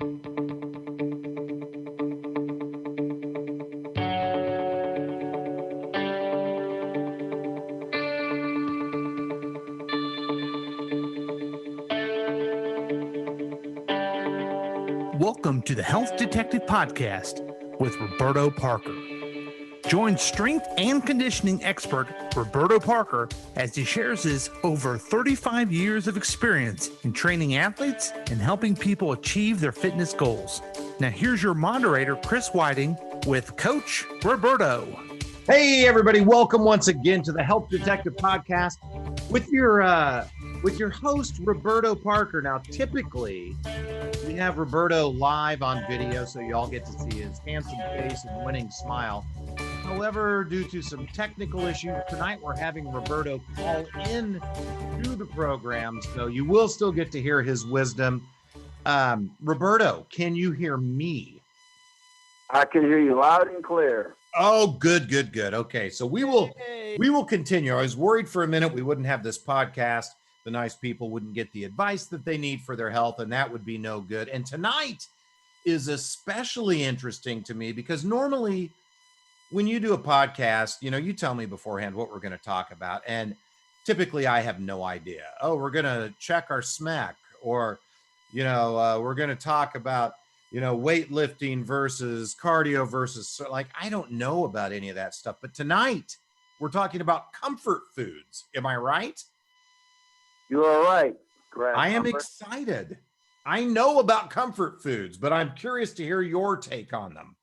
Welcome to the Health Detective Podcast with Roberto Parker. Join strength and conditioning expert Roberto Parker as he shares his over 35 years of experience in training athletes and helping people achieve their fitness goals. Now here's your moderator, Chris Whiting, with Coach Roberto. Hey everybody, welcome once again to the Health Detective Podcast with your host Roberto Parker. Now typically we have Roberto live on video, so you all get to see his handsome face and winning smile. However, due to some technical issues tonight, we're having Roberto call in to the program, so you will still get to hear his wisdom. Roberto, can you hear me? I can hear you loud and clear. Oh, good. Okay, so we will continue. I was worried for a minute we wouldn't have this podcast. The nice people wouldn't get the advice that they need for their health, and that would be no good. And tonight is especially interesting to me because normally when you do a podcast, you tell me beforehand what we're going to talk about, and typically I have no idea. Oh, we're going to check our SMAC, or, we're going to talk about, weightlifting versus cardio versus, I don't know about any of that stuff. But tonight we're talking about comfort foods. Am I right? You are right. I am excited. I know about comfort foods, but I'm curious to hear your take on them.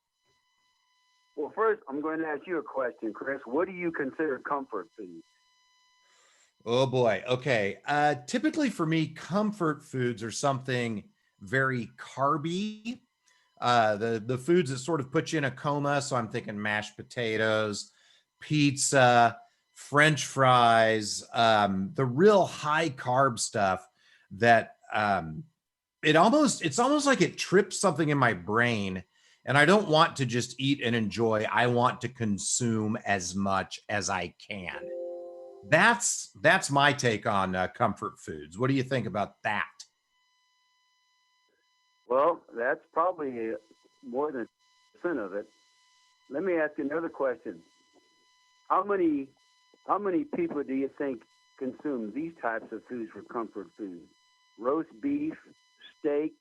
Well, first, I'm going to ask you a question, Chris. What do you consider comfort food? Oh, boy. Okay. Typically for me, comfort foods are something very carby. The foods that sort of put you in a coma. So I'm thinking mashed potatoes, pizza, French fries, the real high carb stuff that it's almost like it trips something in my brain, and I don't want to just eat and enjoy. I want to consume as much as I can. That's my take on comfort foods. What do you think about that? Well, that's probably more than 10% of it. Let me ask you another question. How many people do you think consume these types of foods for comfort food? Roast beef, steak,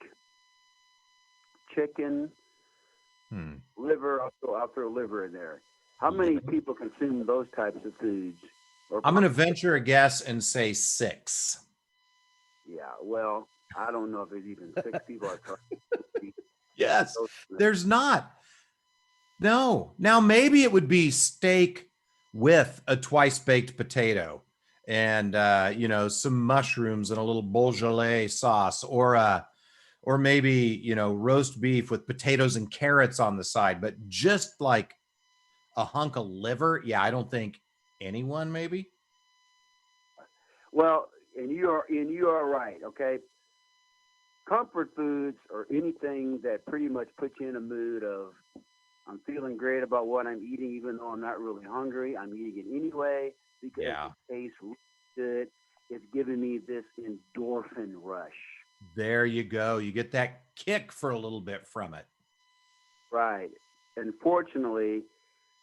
chicken, liver. I'll throw liver in there. How many people consume those types of foods? I'm going to venture a guess and say 6. Yeah, well, I don't know if there's even 6 people. Yes, there's not. No. Now, maybe it would be steak with a twice-baked potato and, some mushrooms and a little Beaujolais sauce, or maybe, roast beef with potatoes and carrots on the side, but just like a hunk of liver. Yeah, I don't think anyone, maybe. Well, and you are right. Okay. Comfort foods are anything that pretty much puts you in a mood of, I'm feeling great about what I'm eating, even though I'm not really hungry. I'm eating it anyway because it tastes really good. It's giving me this endorphin rush. There you go. You get that kick for a little bit from it. Right. Unfortunately,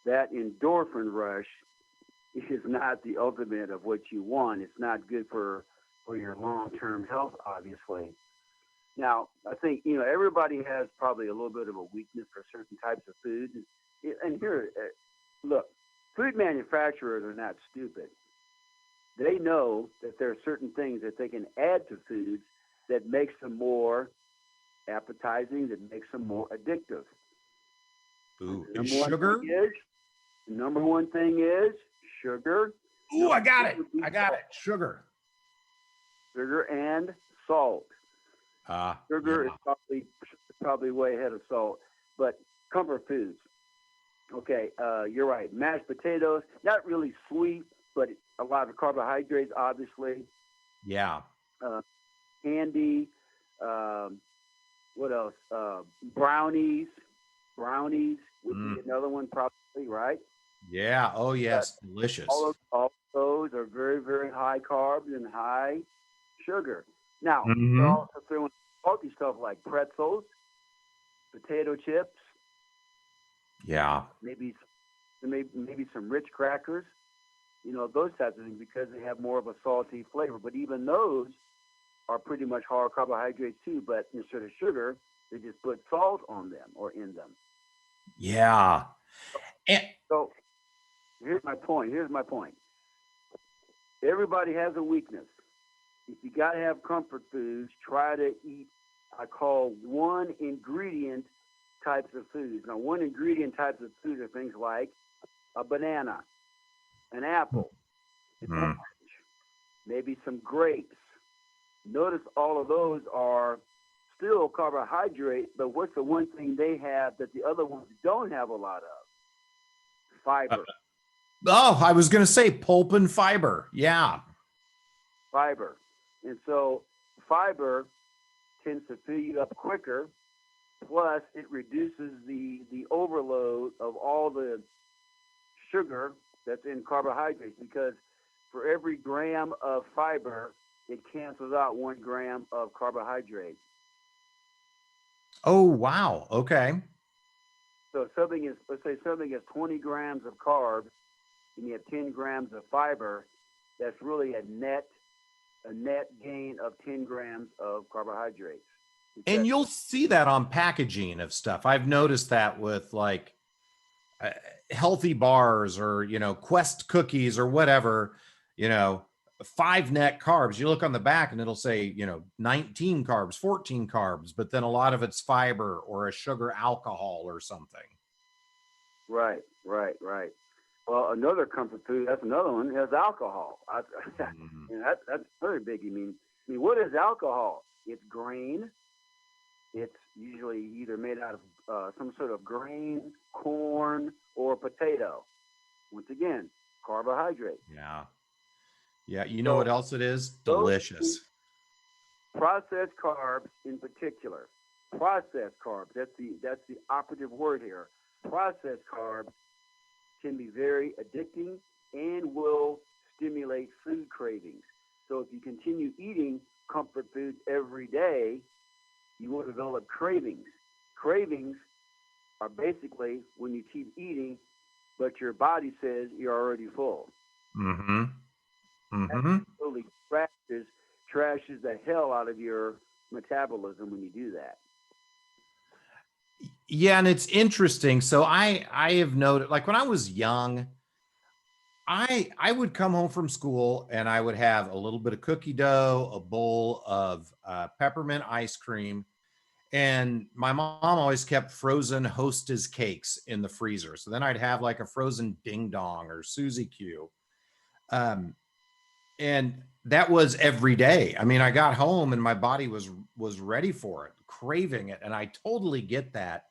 that endorphin rush is not the ultimate of what you want. It's not good for your long-term health, obviously. Now, I think, everybody has probably a little bit of a weakness for certain types of foods. And here, look, food manufacturers are not stupid. They know that there are certain things that they can add to foods that makes them more appetizing, that makes them more addictive. Ooh, is sugar? The number one thing is sugar. Ooh, I got it. Sugar. Sugar and salt. Sugar is probably way ahead of salt, but comfort foods. Okay, you're right. Mashed potatoes, not really sweet, but a lot of carbohydrates, obviously. Yeah. Candy. What else? Brownies. Brownies would be another one, probably, right? Yeah. Oh, yes. Delicious. All of those are very, very high carbs and high sugar. Now, they're also throwing salty stuff like pretzels, potato chips, Yeah. maybe some rich crackers, those types of things, because they have more of a salty flavor. But even those are pretty much hard carbohydrates too, but instead of sugar, they just put salt on them or in them. Yeah. And, So here's my point. Everybody has a weakness. If you got to have comfort foods, try to eat, I call one ingredient types of foods. Now, one ingredient types of foods are things like a banana, an apple, an orange, maybe some grapes. Notice all of those are still carbohydrate, but what's the one thing they have that the other ones don't have a lot of? Fiber. I was going to say pulp and fiber. Yeah. Fiber. And so fiber tends to fill you up quicker, plus it reduces the overload of all the sugar that's in carbohydrates, because for every gram of fiber, it cancels out 1 gram of carbohydrate. Oh, wow. Okay. So let's say something is 20 grams of carbs, and you have 10 grams of fiber, that's really a net gain of 10 grams of carbohydrates. And you'll see that on packaging of stuff. I've noticed that with like healthy bars or, Quest cookies or whatever, 5 net carbs. You look on the back and it'll say, 19 carbs, 14 carbs, but then a lot of it's fiber or a sugar alcohol or something. Right. Well, another comfort food, that's another one, is alcohol. That's very big. I mean, what is alcohol? It's grain. It's usually either made out of some sort of grain, corn, or potato. Once again, carbohydrate. Yeah. Yeah. You know what else it is? Delicious. Processed carbs in particular. Processed carbs. That's the operative word here. Processed carbs can be very addicting and will stimulate food cravings. So if you continue eating comfort foods every day, you will develop cravings. Cravings are basically when you keep eating, but your body says you're already full. Mm-hmm. That absolutely trashes the hell out of your metabolism when you do that. Yeah, and it's interesting. So I have noted, like when I was young, I would come home from school and I would have a little bit of cookie dough, a bowl of peppermint ice cream, and my mom always kept frozen Hostess cakes in the freezer. So then I'd have like a frozen Ding Dong or Suzy Q. And that was every day. I mean, I got home and my body was ready for it, craving it, and I totally get that.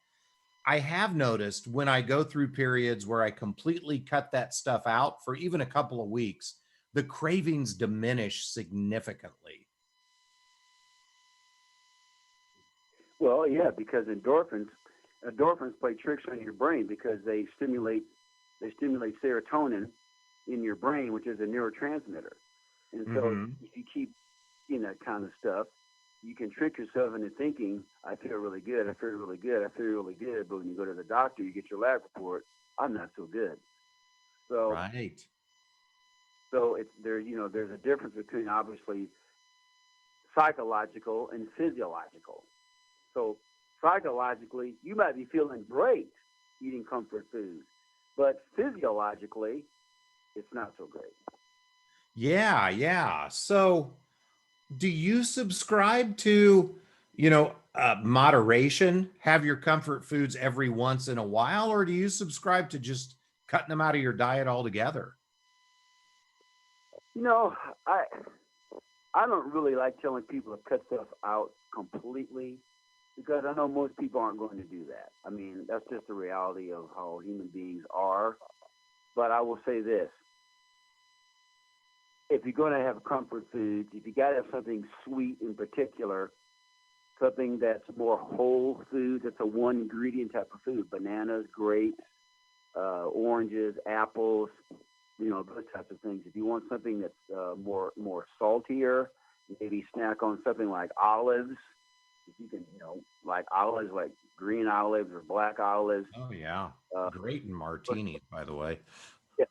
I have noticed when I go through periods where I completely cut that stuff out for even a couple of weeks, the cravings diminish significantly. Well, yeah, because endorphins play tricks on your brain because they stimulate serotonin in your brain, which is a neurotransmitter. And so if you keep eating that kind of stuff, you can trick yourself into thinking, I feel really good, but when you go to the doctor, you get your lab report, I'm not so good. So right. So there's a difference between obviously psychological and physiological. So psychologically, you might be feeling great eating comfort foods, but physiologically, it's not so great. Yeah. So do you subscribe to, moderation, have your comfort foods every once in a while, or do you subscribe to just cutting them out of your diet altogether? I don't really like telling people to cut stuff out completely because I know most people aren't going to do that. I mean, that's just the reality of how human beings are. But I will say this. If you're going to have comfort foods, if you got to have something sweet in particular, something that's more whole food, that's a one ingredient type of food, bananas, grapes, oranges, apples, those types of things. If you want something that's more saltier, maybe snack on something like olives, You can, like olives, like green olives or black olives. Oh yeah, Uh, great in martinis, by the way. yeah,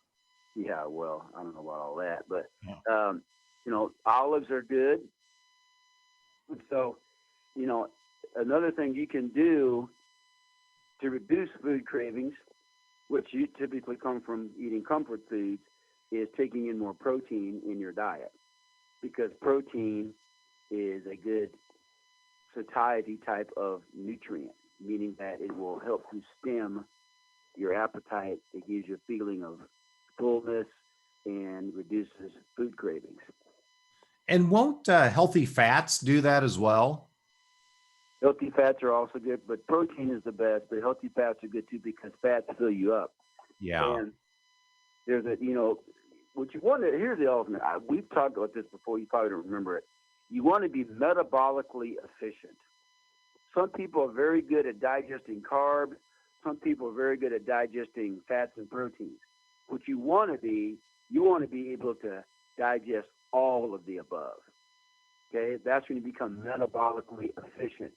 yeah. Well, I don't know about all that, but Yeah. olives are good. So, another thing you can do to reduce food cravings, which you typically come from eating comfort foods, is taking in more protein in your diet, because protein is a good satiety type of nutrient, meaning that it will help to stem your appetite. It gives you a feeling of fullness and reduces food cravings. And won't healthy fats do that as well? Healthy fats are also good, but protein is the best. But healthy fats are good too because fats fill you up. Yeah. And there's what you want to, here's the ultimate. We've talked about this before. You probably don't remember it. You want to be metabolically efficient. Some people are very good at digesting carbs. Some people are very good at digesting fats and proteins. What you want to be able to digest all of the above. Okay, that's when you become metabolically efficient.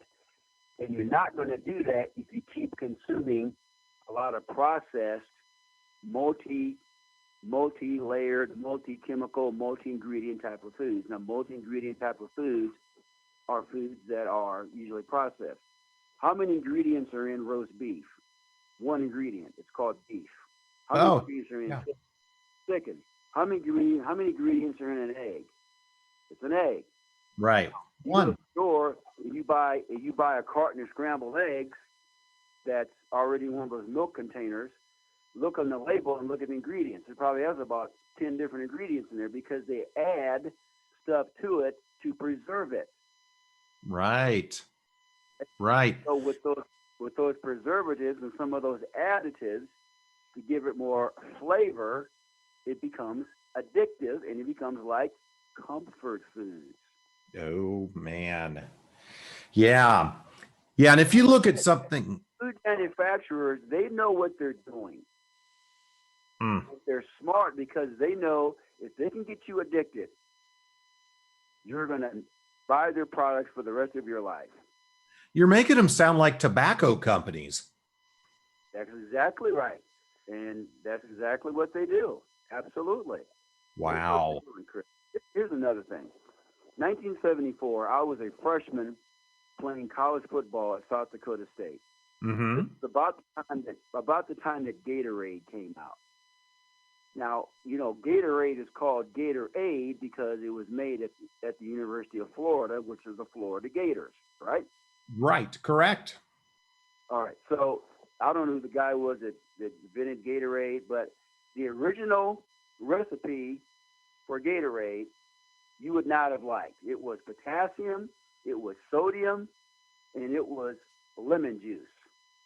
And you're not going to do that if you keep consuming a lot of processed, multi-layered, multi-chemical, multi-ingredient type of foods. Now, multi-ingredient type of foods are foods that are usually processed. How many ingredients are in roast beef? One ingredient. It's called beef. How many Oh, ingredients are in yeah. chicken? How many ingredients are in an egg? It's an egg. Right. You go to One. the store, if you buy a carton of scrambled eggs that's already in one of those milk containers, look on the label and look at the ingredients. It probably has about 10 different ingredients in there because they add stuff to it to preserve it. Right. Right. So with those preservatives and some of those additives to give it more flavor, it becomes addictive and it becomes like comfort foods. Oh man. Yeah. Yeah. And if you look at something, Food manufacturers, they know what they're doing. They're smart because they know if they can get you addicted, you're going to buy their products for the rest of your life. you're making them sound like tobacco companies. That's exactly right. And that's exactly what they do. Absolutely. Wow. Here's another thing. 1974, I was a freshman playing college football at South Dakota State. Mm-hmm. It's about the time that Gatorade came out. Now, Gatorade is called Gatorade because it was made at the University of Florida, which is the Florida Gators, right? Right. Correct. All right. So I don't know who the guy was that invented Gatorade, but the original recipe for Gatorade you would not have liked. It was potassium, it was sodium, and it was lemon juice.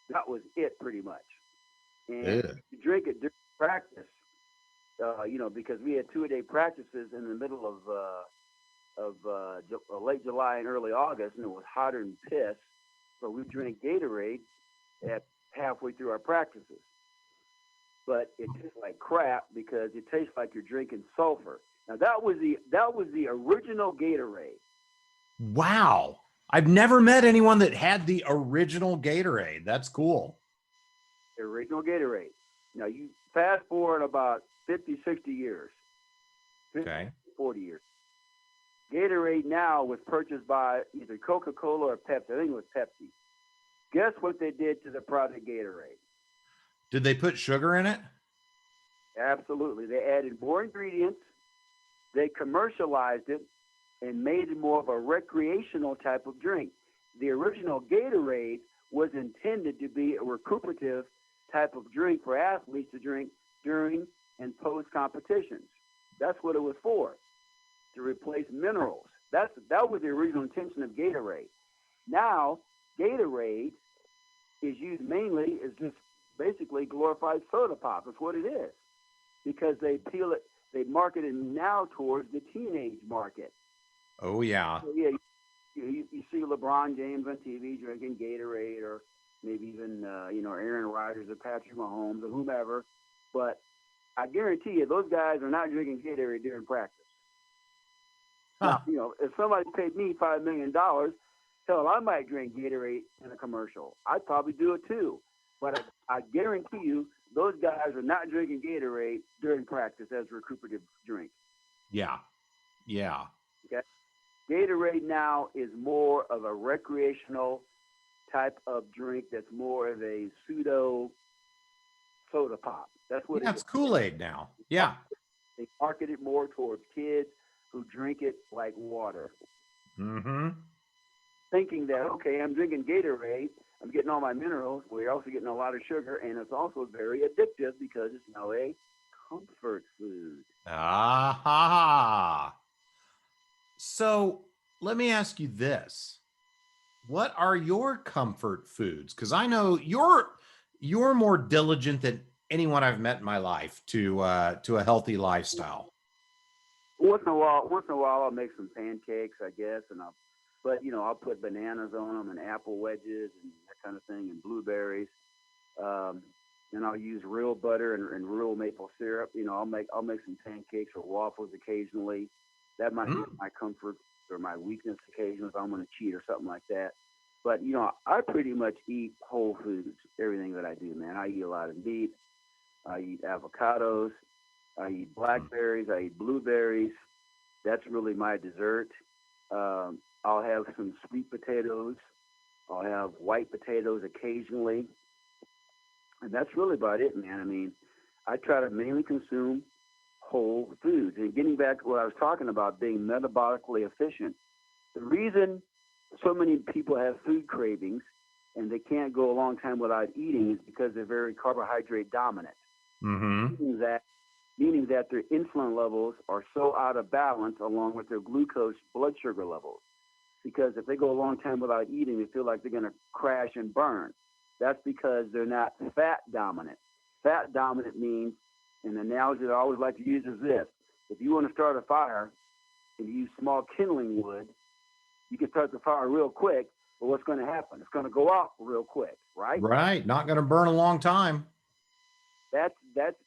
That was it pretty much. And Ugh. you drink it during practice, because we had 2-a-day practices in the middle of late July and early August, and it was hotter than piss. So we drank Gatorade at halfway through our practices. But it tastes like crap because it tastes like you're drinking sulfur. Now that was the original Gatorade. Wow. I've never met anyone that had the original Gatorade. That's cool. The original Gatorade. Now you fast forward about 50, 60 years, 50, Okay. 40 years. Gatorade now was purchased by either Coca-Cola or Pepsi. I think it was Pepsi. Guess what they did to the product Gatorade? Did they put sugar in it? Absolutely. They added more ingredients. They commercialized it and made it more of a recreational type of drink. The original Gatorade was intended to be a recuperative type of drink for athletes to drink during and post competitions. That's what it was for, to replace minerals. That was the original intention of Gatorade. Now, Gatorade is used mainly as just basically glorified soda pop. That's what it is, because they market it now towards the teenage market. Oh, yeah. So, yeah, you see LeBron James on TV drinking Gatorade, or maybe even Aaron Rodgers or Patrick Mahomes or whomever. But I guarantee you, those guys are not drinking Gatorade during practice. Huh. Now, if somebody paid me $5 million, hell, Hell, I might drink Gatorade in a commercial. I'd probably do it too. But I guarantee you, those guys are not drinking Gatorade during practice as a recuperative drink. Yeah. Yeah. Okay. Gatorade now is more of a recreational type of drink that's more of a pseudo soda pop. That's what Yeah, it's Kool-Aid now. Yeah. They market it more towards kids who drink it like water. Mm-hmm. Thinking that, okay, I'm drinking Gatorade, I'm getting all my minerals, well, you're also getting a lot of sugar, and it's also very addictive because it's now a comfort food. Ah. So let me ask you this. What are your comfort foods? Because I know you're more diligent than anyone I've met in my life to a healthy lifestyle. Once in a while, I'll make some pancakes, I guess, I'll put bananas on them and apple wedges and that kind of thing, and blueberries. And I'll use real butter and real maple syrup. I'll make some pancakes or waffles occasionally. That might be my comfort or my weakness occasionally if I'm going to cheat or something like that. But I pretty much eat whole foods. Everything that I do, man. I eat a lot of meat. I eat avocados. I eat blackberries. I eat blueberries. That's really my dessert. I'll have some sweet potatoes. I'll have white potatoes occasionally. And that's really about it, man. I mean, I try to mainly consume whole foods. And getting back to what I was talking about, being metabolically efficient, the reason so many people have food cravings and they can't go a long time without eating is because they're very carbohydrate dominant. Mm-hmm. Meaning that their insulin levels are so out of balance along with their glucose blood sugar levels. Because if they go a long time without eating, they feel like they're going to crash and burn. That's because they're not fat dominant. Fat dominant means, an analogy that I always like to use is this. If you want to start a fire and you use small kindling wood, you can start the fire real quick, but what's going to happen? It's going to go off real quick, right? Right. Not going to burn a long time. That's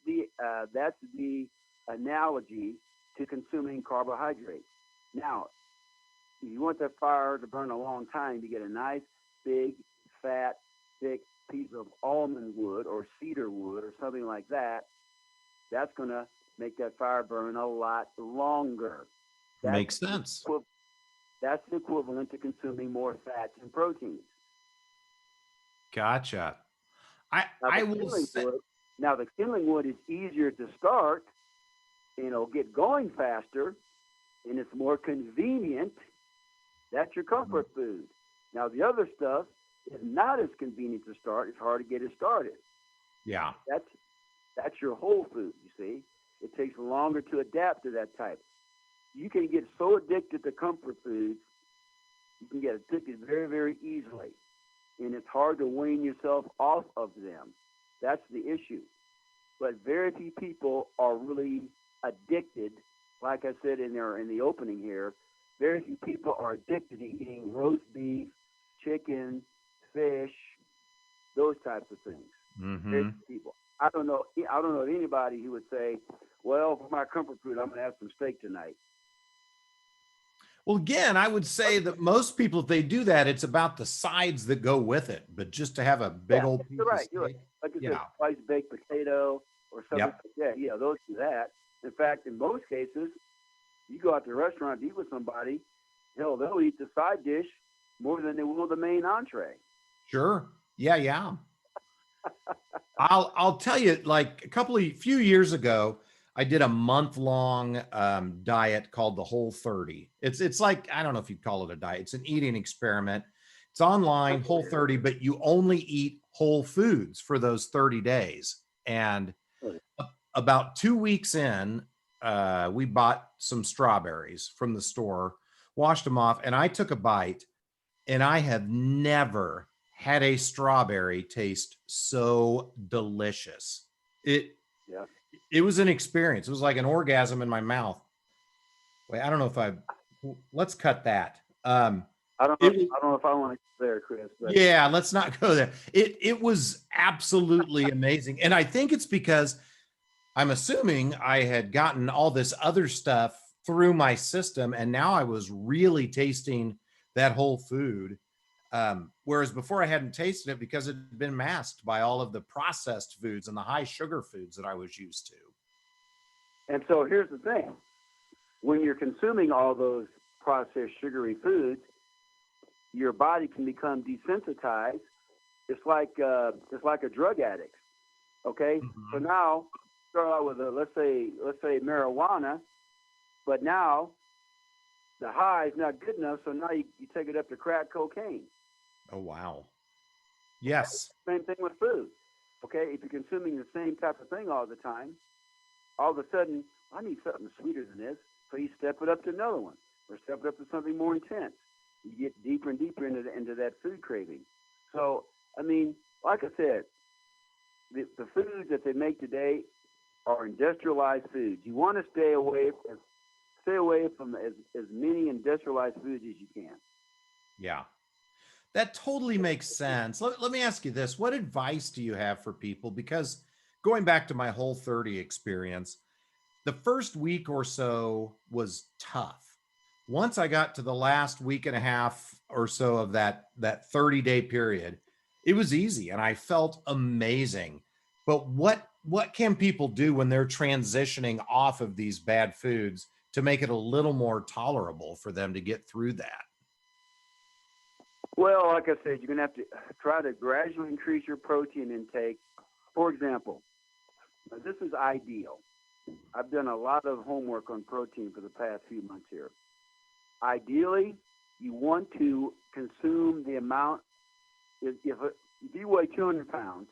the analogy to consuming carbohydrates. Now, if you want that fire to burn a long time, you get a nice, big, fat, thick piece of almond wood or cedar wood or something like that. That's going to make that fire burn a lot longer. Makes sense. That's the equivalent to consuming more fats and proteins. Gotcha. Now, the kindling wood is easier to start, get going faster, and it's more convenient. That's your comfort food. Now, the other stuff is not as convenient to start. It's hard to get it started. Yeah. That's your whole food, you see. It takes longer to adapt to that type. You can get so addicted to comfort foods, you can get addicted very, very easily. And it's hard to wean yourself off of them. That's the issue. But very few people are really addicted. Like I said in the opening here, very few people are addicted to eating roast beef, chicken, fish, those types of things. Mm-hmm. Very few people. I don't know of anybody who would say, well, for my comfort food, I'm going to have some steak tonight. Well, again, I would say that most people, if they do that, it's about the sides that go with it. But just to have a big old piece of steak. You're right. Like you said, sliced baked potato or something like that. Yeah, those do that. In fact, in most cases, you go out to a restaurant to eat with somebody, hell, they'll eat the side dish more than they will the main entree. Sure. Yeah. I'll tell you, like few years ago, I did a month-long diet called the Whole 30. It's like, I don't know if you'd call it a diet. It's an eating experiment. It's online, Whole 30, but you only eat whole foods for those 30 days. And about 2 weeks in, we bought some strawberries from the store, washed them off, and I took a bite, and I have never had a strawberry taste so delicious. It was an experience. It was like an orgasm in my mouth. Wait, I don't know let's cut that. I don't know if I want to go there, Chris. But. Yeah, let's not go there. It was absolutely amazing. And I think it's because I'm assuming I had gotten all this other stuff through my system, and now I was really tasting that whole food. Whereas before I hadn't tasted it because it had been masked by all of the processed foods and the high sugar foods that I was used to. And so here's the thing. When you're consuming all those processed sugary foods, your body can become desensitized. It's like a drug addict. Okay, so now start out with let's say marijuana, but now the high is not good enough, so now you take it up to crack cocaine. Oh wow. Yes. Same thing with food. Okay, if you're consuming the same type of thing all the time, all of a sudden I need something sweeter than this, so you step it up to another one, or step it up to something more intense. You get deeper and deeper into that food craving. So I mean, like I said, the foods that they make today are industrialized foods. You want to stay away from as many industrialized foods as you can. Yeah. That totally makes sense. Let me ask you this. What advice do you have for people? Because going back to my Whole30 experience, the first week or so was tough. Once I got to the last week and a half or so of that 30-day period, it was easy and I felt amazing. But what can people do when they're transitioning off of these bad foods to make it a little more tolerable for them to get through that? Well, like I said, you're going to have to try to gradually increase your protein intake. For example, this is ideal. I've done a lot of homework on protein for the past few months here. Ideally, you want to consume the amount. If you weigh 200 pounds,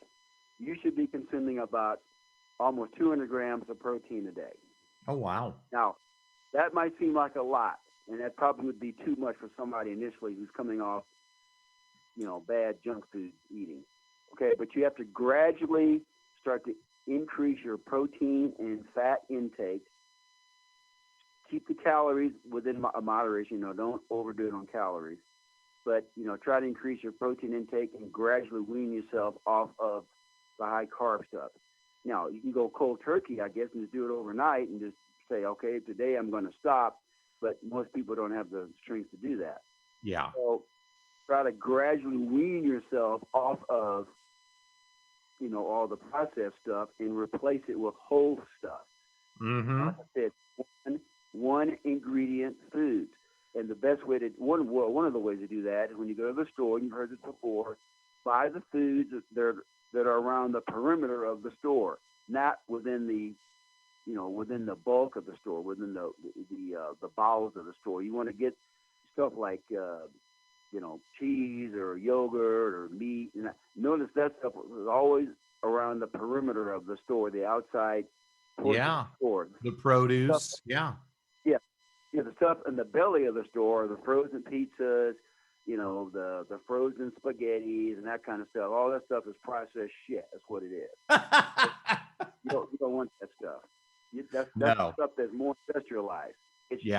you should be consuming about almost 200 grams of protein a day. Oh, wow. Now, that might seem like a lot, and that probably would be too much for somebody initially who's coming off, bad junk food eating. Okay, but you have to gradually start to increase your protein and fat intake. Keep the calories within a moderation. Don't overdo it on calories. But, try to increase your protein intake and gradually wean yourself off of the high carb stuff. Now, you can go cold turkey, I guess, and just do it overnight and just say, okay, today I'm going to stop. But most people don't have the strength to do that. Yeah. So try to gradually wean yourself off of, all the processed stuff and replace it with whole stuff. Mm-hmm. Like I said, one ingredient foods. And the best way one of the ways to do that is when you go to the store, and you've heard this before, buy the foods that are around the perimeter of the store, not within the bulk of the store, within the bowels of the store. You want to get stuff like cheese or yogurt or meat. And notice that stuff is always around the perimeter of the store, the outside portion of the store. The produce. Yeah. The stuff in the belly of the store, the frozen pizzas, the frozen spaghettis and that kind of stuff. All that stuff is processed shit. That's what it is. You don't want that stuff. That's the stuff that's more industrialized. It's cheap.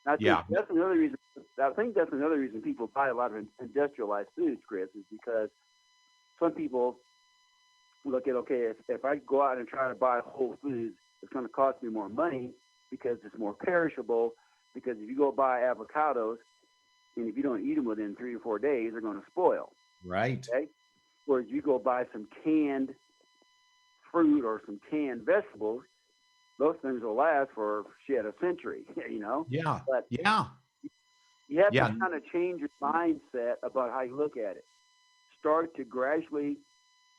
I think that's another reason. I think that's another reason people buy a lot of industrialized foods, Chris, is because some people look at, okay, if I go out and try to buy whole foods, it's going to cost me more money because it's more perishable. Because if you go buy avocados, and if you don't eat them within 3 or 4 days, they're going to spoil. Right. Okay? Whereas you go buy some canned fruit or some canned vegetables, those things will last for a century, Yeah. But you have to kind of change your mindset about how you look at it. Start to gradually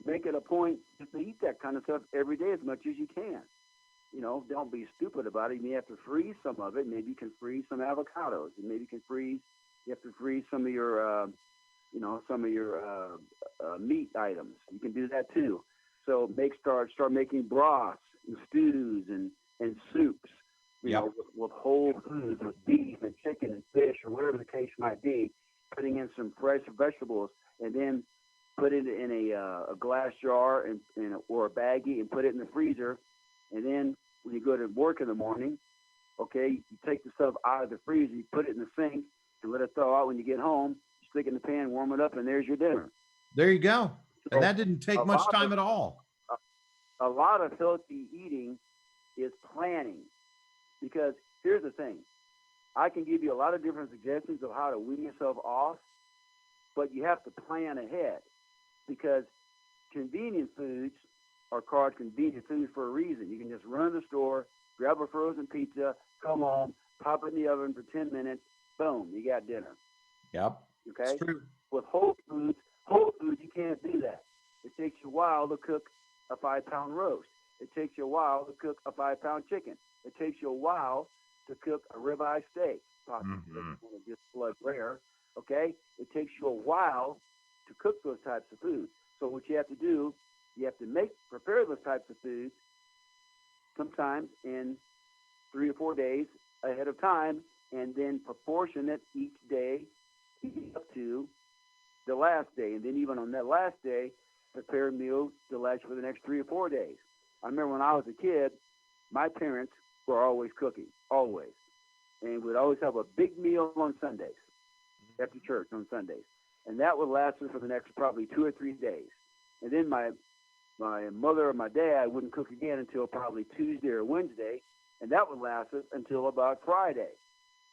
make it a point just to eat that kind of stuff every day as much as you can. Don't be stupid about it. You may have to freeze some of it. Maybe you can freeze some avocados, and maybe you have to freeze some of your, meat items. You can do that too. So start making broths and stews and soups, with whole foods, with beef and chicken and fish or whatever the case might be, putting in some fresh vegetables and then put it in a glass jar or a baggie and put it in the freezer. And then when you go to work in the morning, okay, you take the stuff out of the freezer, you put it in the sink and let it thaw out when you get home. You stick it in the pan, warm it up, and there's your dinner. There you go. And that didn't take much time at all. A lot of healthy eating is planning. Because here's the thing. I can give you a lot of different suggestions of how to wean yourself off. but you have to plan ahead because convenient foods are called convenient foods for a reason. You can just run to the store, grab a frozen pizza, come home, pop it in the oven for 10 minutes, boom, you got dinner. Yep. Okay? It's true. With whole foods, you can't do that. It takes you a while to cook a 5-pound roast. It takes you a while to cook a 5-pound chicken. It takes you a while to cook a ribeye steak, possibly just blood rare. Okay? It takes you a while to cook those types of foods. So what you have to do, you have to prepare those types of foods sometimes in 3 or 4 days ahead of time, and then proportion it each day up to the last day. And then even on that last day, prepare a meal to last for the next 3 or 4 days. I remember when I was a kid, my parents were always cooking, always. And we'd always have a big meal on Sundays, after church on Sundays. And that would last us for the next probably 2 or 3 days. And then my mother or my dad wouldn't cook again until probably Tuesday or Wednesday, and that would last us until about Friday.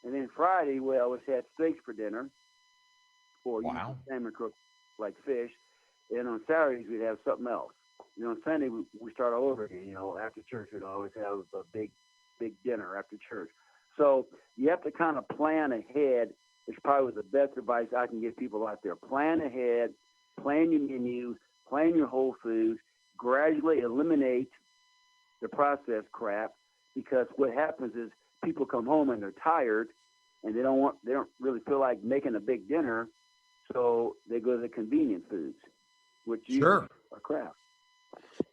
And then Friday, we always had steaks for dinner, or salmon cooked like fish. And on Saturdays, we'd have something else. On Sunday, we start all over again. After church, we'd always have a big dinner after church. So you have to kind of plan ahead. It's probably the best advice I can give people out there. Plan ahead, plan your menu, plan your whole foods, gradually eliminate the processed crap, because what happens is people come home and they're tired and they don't really feel like making a big dinner, so they go to the convenient foods, which usually are crap.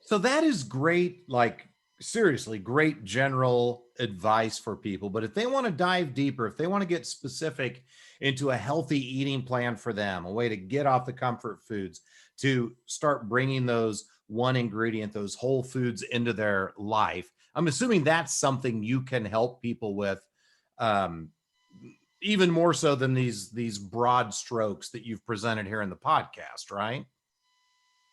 So that is great, like seriously, great general advice for people. But if they want to dive deeper, if they want to get specific into a healthy eating plan for them, a way to get off the comfort foods, to start bringing those one ingredient, those whole foods into their life, I'm assuming that's something you can help people with, even more so than these broad strokes that you've presented here in the podcast, right?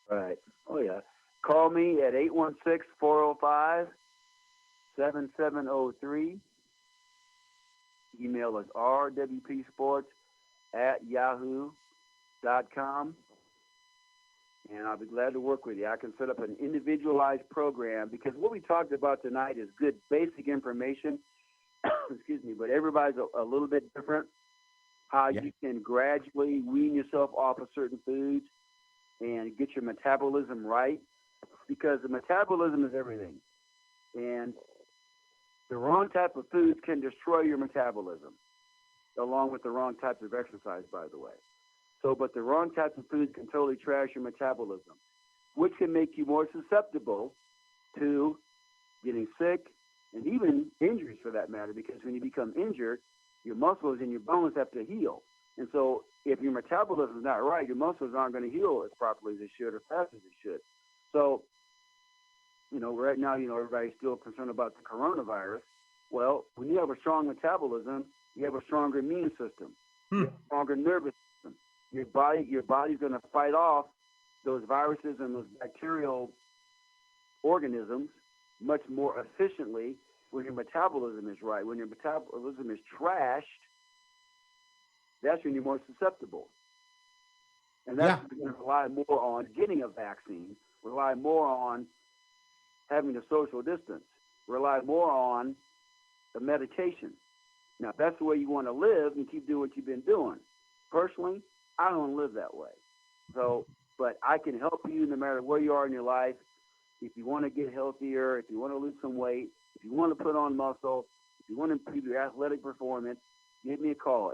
Right. Oh, yeah. Call me at 816-405-7703. Email us rwpsports@yahoo.com. And I'll be glad to work with you. I can set up an individualized program, because what we talked about tonight is good basic information. Excuse me, but everybody's a little bit different. How you can gradually wean yourself off of certain foods and get your metabolism right, because the metabolism is everything. And the wrong type of foods can destroy your metabolism, along with the wrong types of exercise, by the way. But the wrong types of foods can totally trash your metabolism, which can make you more susceptible to getting sick and even injuries, for that matter, because when you become injured, your muscles and your bones have to heal. And so if your metabolism is not right, your muscles aren't going to heal as properly as they should, or fast as they should. So, right now, everybody's still concerned about the coronavirus. Well, when you have a strong metabolism, you have a stronger immune system, you have a stronger nervous system. Your body's going to fight off those viruses and those bacterial organisms much more efficiently when your metabolism is right. When your metabolism is trashed, that's when you're more susceptible. And that's when you're going to rely more on getting a vaccine, rely more on having a social distance, rely more on the medication. Now, if that's the way you want to live, and keep doing what you've been doing. Personally, I don't live that way. So, but I can help you no matter where you are in your life. If you want to get healthier, if you want to lose some weight, if you want to put on muscle, if you want to improve your athletic performance, give me a call,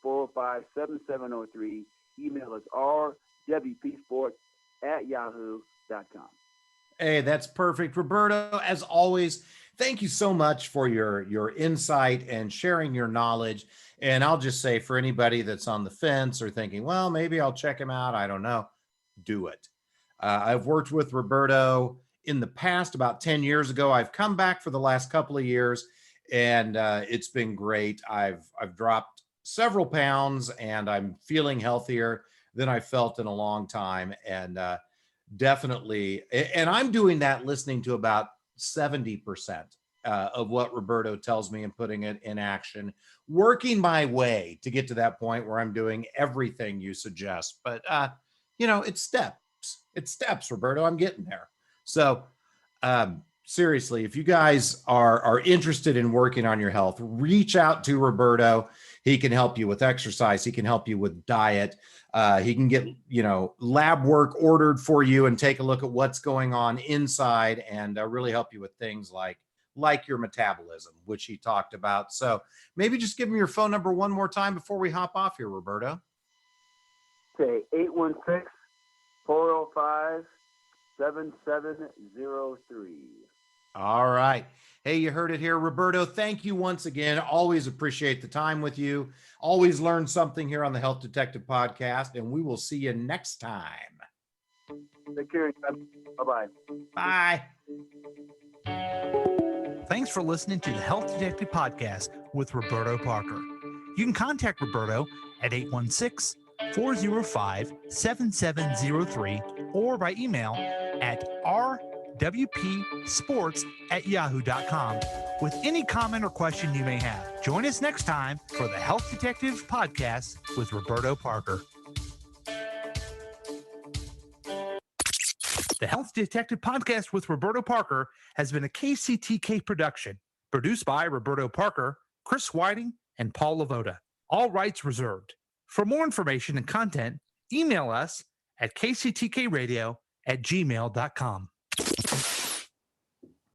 816-405-7703. Email us rwpsports@yahoo.com. Hey, that's perfect. Roberto, as always, thank you so much for your insight and sharing your knowledge. And I'll just say, for anybody that's on the fence or thinking, well, maybe I'll check him out, I don't know, do it. I've worked with Roberto in the past, about 10 years ago. I've come back for the last couple of years, and it's been great. I've dropped several pounds, and I'm feeling healthier than I felt in a long time. And definitely, and I'm doing that listening to about 70% of what Roberto tells me and putting it in action, working my way to get to that point where I'm doing everything you suggest. But, it's steps. It's steps, Roberto. I'm getting there. So, seriously, if you guys are interested in working on your health, reach out to Roberto. He can help you with exercise. He can help you with diet. He can get, lab work ordered for you and take a look at what's going on inside and really help you with things like your metabolism, which he talked about. So maybe just give me your phone number one more time before we hop off here, Roberto. Okay, 816-405-7703. All right. Hey, you heard it here. Roberto, thank you once again. Always appreciate the time with you. Always learn something here on the Health Detective Podcast, and we will see you next time. Take care. Bye-bye. Bye. Thanks for listening to the Health Detective Podcast with Roberto Parker. You can contact Roberto at 816-405-7703 or by email at rwpsports@yahoo.com with any comment or question you may have. Join us next time for the Health Detective Podcast with Roberto Parker. The Health Detective Podcast with Roberto Parker has been a KCTK production, produced by Roberto Parker, Chris Whiting, and Paul Lavoda. All rights reserved. For more information and content, email us at kctkradio@gmail.com.